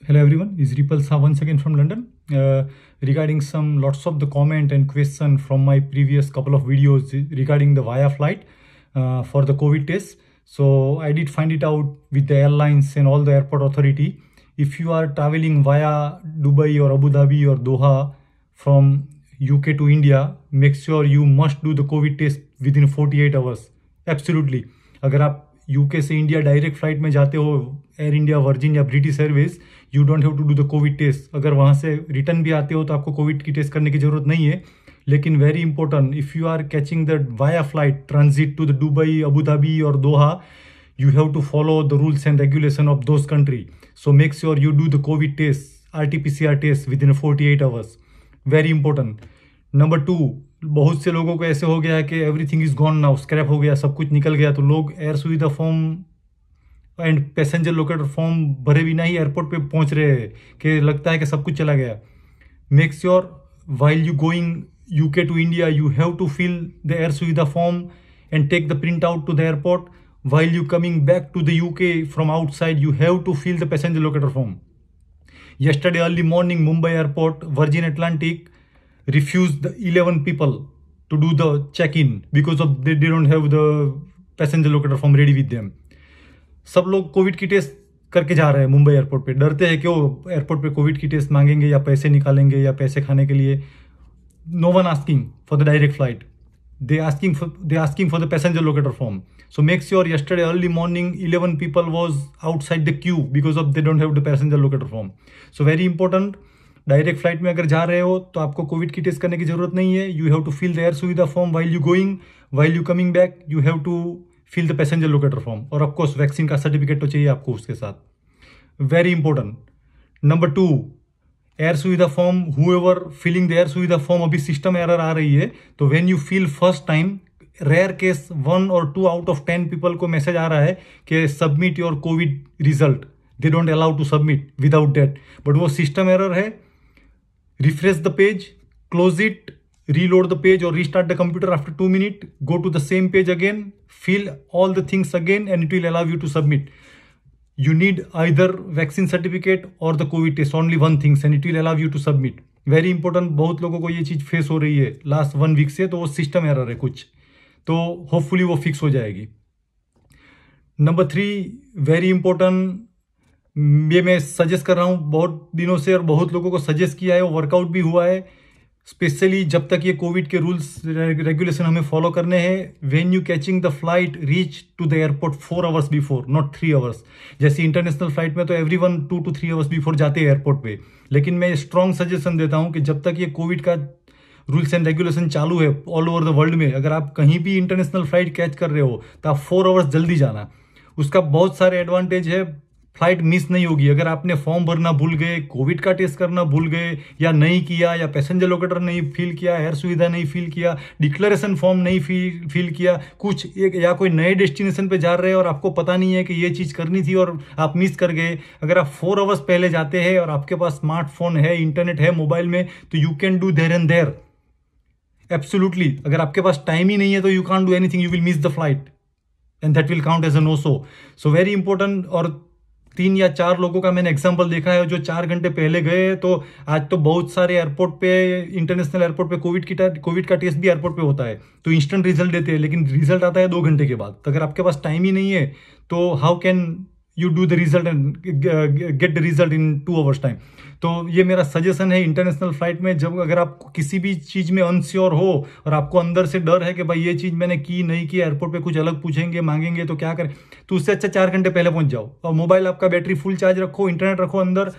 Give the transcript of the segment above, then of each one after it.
Hello everyone, is Ripal Shah once again from London. Regarding some lots of the comment and question from my previous couple of videos regarding the via flight for the COVID test. So I did find it out with the airlines and all the airport authority. If you are traveling via Dubai or Abu Dhabi or Doha from UK to India, make sure you must do the COVID test within 48 hours. Absolutely. अगर आप UK से India direct flight में जाते हो, Air India, Virgin या British Airways, you don't have to do the Covid test. अगर वहाँ से रिटर्न भी आते हो तो आपको कोविड की टेस्ट करने की ज़रूरत नहीं है. लेकिन very important, if you are catching the via flight transit to the Dubai, Abu Dhabi और Doha, you have to follow the rules and regulation of those country. So make sure you do the COVID test, RT-PCR test within 48 hours. Very important. Number 2, बहुत से लोगों को ऐसे हो गया है कि everything is gone now, scrap हो गया, सब कुछ निकल गया, तो लोग air Suvidha form and passenger locator form भरे बिना ही एयरपोर्ट पे पहुंच रहे हैं कि लगता है कि सब कुछ चला गया. Make sure while you going UK to India you have to fill the air Suvidha form and take the print out to the airport. While you coming back to the UK from outside, you have to fill the passenger locator form. Yesterday early morning, Mumbai airport, Virgin Atlantic refused the 11 people to do the check-in because of they don't have the passenger locator form ready with them. सब लोग Covid की test करके जा रहे हैं Mumbai airport पे. डरते हैं क्यों एयरपोर्ट पे कोविड की टेस्ट मांगेंगे या पैसे निकालेंगे या पैसे खाने के लिए. No one asking for the direct flight. They asking for the passenger locator form. So make sure yesterday early morning 11 people was outside the queue because of they don't have the passenger locator form. So very important, direct flight में अगर जा रहे हो तो आपको Covid की test करने की जरूरत नहीं है. You have to fill the air Suvidha form while you going, while you coming back you have to fill the passenger locator form, और ऑफकोर्स वैक्सीन का सर्टिफिकेट तो चाहिए आपको उसके साथ. Very important. Number 2, air Suvidha form, however filling the air Suvidha form, अभी system error आ रही है. तो when you fill first time, rare case 1 और 2 आउट ऑफ 10 पीपल को मैसेज आ रहा है कि submit your Covid result. They don't allow to submit without that, but वो सिस्टम एरर है. Refresh the page, close it, reload the page or restart the computer after 2 minutes, go to the same page again, fill all the things again and it will allow you to submit. You need either vaccine certificate or the COVID test, only one things, and it will allow you to submit. Very important. बहुत लोगों को ये चीज़ face हो रही है last 1 week से, तो वो सिस्टम एरर है कुछ, तो होपफुली वो फिक्स हो जाएगी. नंबर 3, वेरी इंपॉर्टेंट, ये मैं सजेस्ट कर रहा हूँ बहुत दिनों से और बहुत लोगों को सजेस्ट किया है, वो वर्कआउट भी हुआ है. स्पेशली जब तक ये कोविड के रूल्स रेगुलेशन हमें फॉलो करने हैं. When you catching the flight, reach to the airport 4 hours before, not 3 hours. जैसे इंटरनेशनल फ्लाइट में तो एवरीवन 2 to 3 आवर्स बिफोर जाते हैं एयरपोर्ट पे. लेकिन मैं स्ट्रॉन्ग सजेशन देता हूं कि जब तक ये कोविड का रूल्स एंड रेगुलेशन चालू है ऑल ओवर द वर्ल्ड में, अगर आप कहीं भी इंटरनेशनल फ्लाइट कैच कर रहे हो तो आप 4 आवर्स जल्दी जाना. उसका बहुत सारे एडवांटेज है. फ्लाइट मिस नहीं होगी. अगर आपने फॉर्म भरना भूल गए, कोविड का टेस्ट करना भूल गए, या नहीं किया, या पैसेंजर लोकेटर नहीं फिल किया, एयर सुविधा नहीं फिल किया, डिक्लेरेशन फॉर्म नहीं फिल किया, कुछ एक या कोई नए डेस्टिनेशन पे जा रहे हैं और आपको पता नहीं है कि ये चीज़ करनी थी और आप मिस कर गए. अगर आप 4 आवर्स पहले जाते हैं और आपके पास स्मार्टफोन है, इंटरनेट है मोबाइल में, तो you can do there and there. Absolutely. अगर आपके पास टाइम ही नहीं है तो you can't do anything, you will miss the flight and that will count as a no show. So very important. और 3 या 4 लोगों का मैंने एग्जांपल देखा है जो 4 घंटे पहले गए. तो आज तो बहुत सारे एयरपोर्ट पे, इंटरनेशनल एयरपोर्ट पे कोविड का टेस्ट भी एयरपोर्ट पे होता है, तो इंस्टेंट रिजल्ट देते हैं, लेकिन रिजल्ट आता है 2 घंटे के बाद. तो अगर आपके पास टाइम ही नहीं है तो how can you do the result and get the result in 2 hours time. तो ये मेरा सजेशन है इंटरनेशनल फ्लाइट में, जब अगर आप किसी भी चीज़ में अनश्योर हो और आपको अंदर से डर है कि भाई ये चीज़ मैंने की नहीं की, एयरपोर्ट पे कुछ अलग पूछेंगे मांगेंगे तो क्या करें, तो उससे अच्छा 4 घंटे पहले पहुंच जाओ. और मोबाइल आपका बैटरी फुल चार्ज रखो, इंटरनेट रखो अंदर,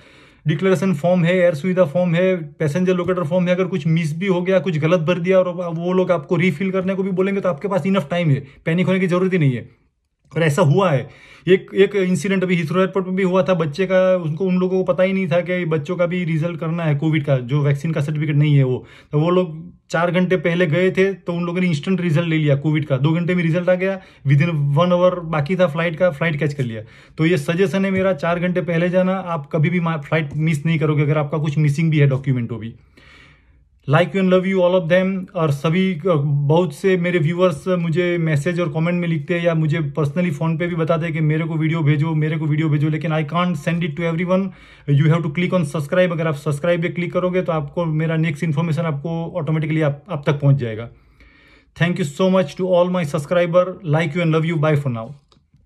डिक्लेरेशन फॉर्म है, एयर सुविधा फॉर्म है, पैसेंजर लोकेटर फॉर्म है. अगर कुछ मिस भी हो गया, कुछ गलत भर दिया और वो लोग आपको रीफिल करने को भी बोलेंगे, तो आपके पास इनफ टाइम है, पैनिक होने की जरूरत ही नहीं है. और ऐसा हुआ है. एक इंसिडेंट अभी हिथ्रो एयरपोर्ट में भी हुआ था. बच्चे का, उन लोगों को पता ही नहीं था कि बच्चों का भी रिजल्ट करना है कोविड का, जो वैक्सीन का सर्टिफिकेट नहीं है वो. तो वो लोग 4 घंटे पहले गए थे, तो उन लोगों ने इंस्टेंट रिजल्ट ले लिया कोविड का. 2 घंटे में रिजल्ट आ गया, विदिन 1 आवर बाकी था फ्लाइट का, फ्लाइट कैच कर लिया. तो ये सजेशन है मेरा, 4 घंटे पहले जाना. आप कभी भी फ्लाइट मिस नहीं करोगे अगर आपका कुछ मिसिंग भी है डॉक्यूमेंट हो भी. Like you and love you all of them. और सभी बहुत से मेरे व्यूअर्स मुझे मैसेज और कमेंट में लिखते हैं या मुझे पर्सनली फ़ोन पे भी बताते हैं कि मेरे को वीडियो भेजो, मेरे को वीडियो भेजो, लेकिन I can't send it to everyone. You have to click on subscribe. अगर आप सब्सक्राइब पे क्लिक करोगे तो आपको मेरा नेक्स्ट इन्फॉर्मेशन आपको ऑटोमेटिकली आप तक पहुंच जाएगा। Thank you so much to all my subscriber. Like you and love you. Bye for now.